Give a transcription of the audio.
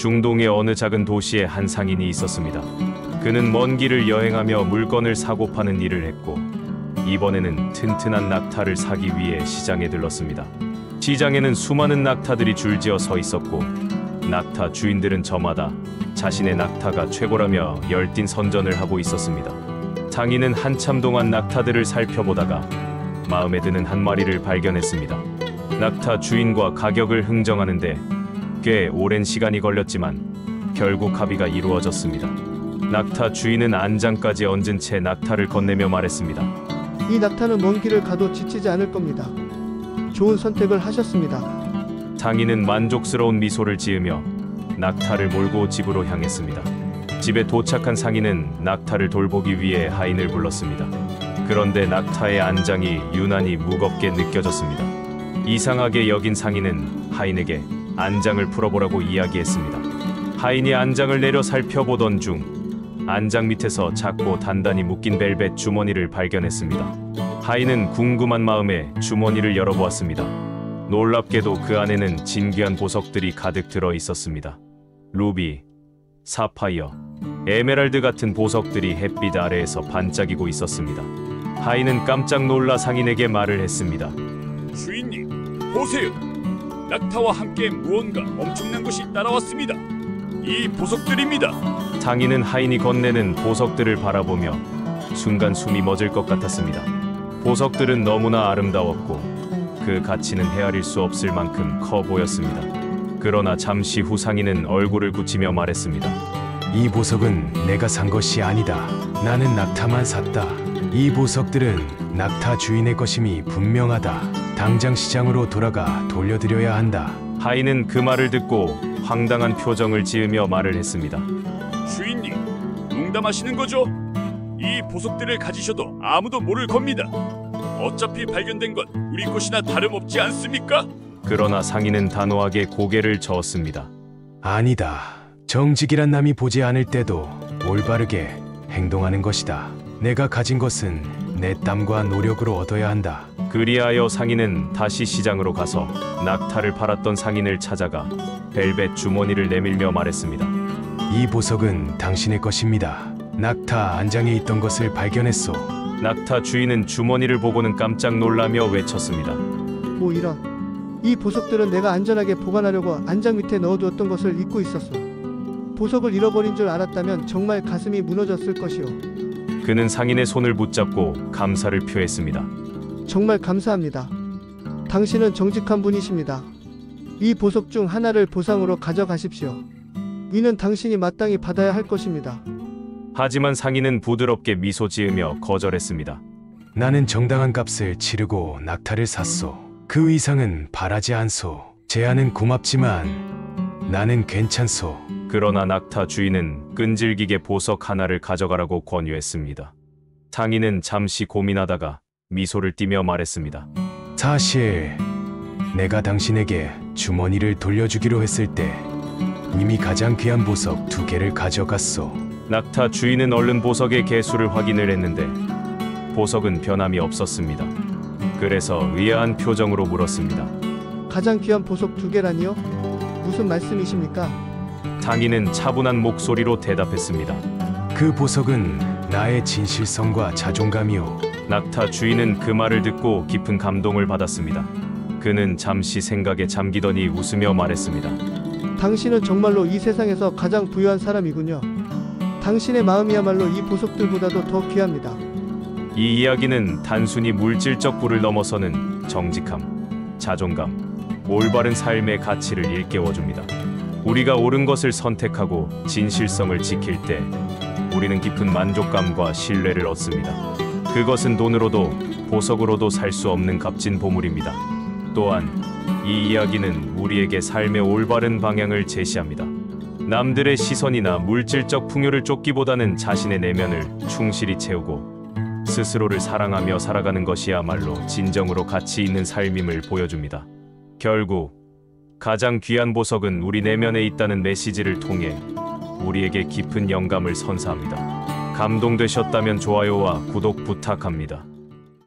중동의 어느 작은 도시에 한 상인이 있었습니다. 그는 먼 길을 여행하며 물건을 사고 파는 일을 했고 이번에는 튼튼한 낙타를 사기 위해 시장에 들렀습니다. 시장에는 수많은 낙타들이 줄지어 서 있었고 낙타 주인들은 저마다 자신의 낙타가 최고라며 열띤 선전을 하고 있었습니다. 상인은 한참 동안 낙타들을 살펴보다가 마음에 드는 한 마리를 발견했습니다. 낙타 주인과 가격을 흥정하는데 꽤 오랜 시간이 걸렸지만 결국 합의가 이루어졌습니다. 낙타 주인은 안장까지 얹은 채 낙타를 건네며 말했습니다. 이 낙타는 먼 길을 가도 지치지 않을 겁니다. 좋은 선택을 하셨습니다. 상인은 만족스러운 미소를 지으며 낙타를 몰고 집으로 향했습니다. 집에 도착한 상인은 낙타를 돌보기 위해 하인을 불렀습니다. 그런데 낙타의 안장이 유난히 무겁게 느껴졌습니다. 이상하게 여긴 상인은 하인에게 안장을 풀어보라고 이야기했습니다. 하인이 안장을 내려 살펴보던 중 안장 밑에서 작고 단단히 묶인 벨벳 주머니를 발견했습니다. 하인은 궁금한 마음에 주머니를 열어보았습니다. 놀랍게도 그 안에는 진귀한 보석들이 가득 들어 있었습니다. 루비, 사파이어, 에메랄드 같은 보석들이 햇빛 아래에서 반짝이고 있었습니다. 하인은 깜짝 놀라 상인에게 말을 했습니다. 주인님, 보세요. 낙타와 함께 무언가 엄청난 것이 따라왔습니다. 이 보석들입니다. 상인은 하인이 건네는 보석들을 바라보며 순간 숨이 멎을 것 같았습니다. 보석들은 너무나 아름다웠고 그 가치는 헤아릴 수 없을 만큼 커 보였습니다. 그러나 잠시 후 상인은 얼굴을 굳히며 말했습니다. 이 보석은 내가 산 것이 아니다. 나는 낙타만 샀다. 이 보석들은 낙타 주인의 것임이 분명하다. 당장 시장으로 돌아가 돌려드려야 한다. 하인은 그 말을 듣고 황당한 표정을 지으며 말을 했습니다. 주인님, 농담하시는 거죠? 이 보석들을 가지셔도 아무도 모를 겁니다. 어차피 발견된 건 우리 것이나 다름없지 않습니까? 그러나 상인은 단호하게 고개를 저었습니다. 아니다. 정직이란 남이 보지 않을 때도 올바르게 행동하는 것이다. 내가 가진 것은 내 땀과 노력으로 얻어야 한다. 그리하여 상인은 다시 시장으로 가서 낙타를 팔았던 상인을 찾아가 벨벳 주머니를 내밀며 말했습니다. 이 보석은 당신의 것입니다. 낙타 안장에 있던 것을 발견했소. 낙타 주인은 주머니를 보고는 깜짝 놀라며 외쳤습니다. 뭐 이런. 이 보석들은 내가 안전하게 보관하려고 안장 밑에 넣어두었던 것을 잊고 있었어. 보석을 잃어버린 줄 알았다면 정말 가슴이 무너졌을 것이오. 그는 상인의 손을 붙잡고 감사를 표했습니다. 정말 감사합니다. 당신은 정직한 분이십니다. 이 보석 중 하나를 보상으로 가져가십시오. 이는 당신이 마땅히 받아야 할 것입니다. 하지만 상인은 부드럽게 미소 지으며 거절했습니다. 나는 정당한 값을 치르고 낙타를 샀소. 그 이상은 바라지 않소. 제안은 고맙지만 나는 괜찮소. 그러나 낙타 주인은 끈질기게 보석 하나를 가져가라고 권유했습니다. 상인은 잠시 고민하다가 미소를 띠며 말했습니다. 사실 내가 당신에게 주머니를 돌려주기로 했을 때 이미 가장 귀한 보석 2개를 가져갔소. 낙타 주인은 얼른 보석의 개수를 확인을 했는데 보석은 변함이 없었습니다. 그래서 의아한 표정으로 물었습니다. 가장 귀한 보석 2개라니요? 무슨 말씀이십니까? 상인은 차분한 목소리로 대답했습니다. 그 보석은 나의 진실성과 자존감이오. 낙타 주인은 그 말을 듣고 깊은 감동을 받았습니다. 그는 잠시 생각에 잠기더니 웃으며 말했습니다. 당신은 정말로 이 세상에서 가장 부유한 사람이군요. 당신의 마음이야말로 이 보석들보다도 더 귀합니다. 이 이야기는 단순히 물질적 부를 넘어서는 정직함, 자존감, 올바른 삶의 가치를 일깨워줍니다. 우리가 옳은 것을 선택하고 진실성을 지킬 때 우리는 깊은 만족감과 신뢰를 얻습니다. 그것은 돈으로도 보석으로도 살 수 없는 값진 보물입니다. 또한 이 이야기는 우리에게 삶의 올바른 방향을 제시합니다. 남들의 시선이나 물질적 풍요를 쫓기보다는 자신의 내면을 충실히 채우고 스스로를 사랑하며 살아가는 것이야말로 진정으로 가치 있는 삶임을 보여줍니다. 결국 가장 귀한 보석은 우리 내면에 있다는 메시지를 통해 우리에게 깊은 영감을 선사합니다. 감동되셨다면 좋아요와 구독 부탁합니다.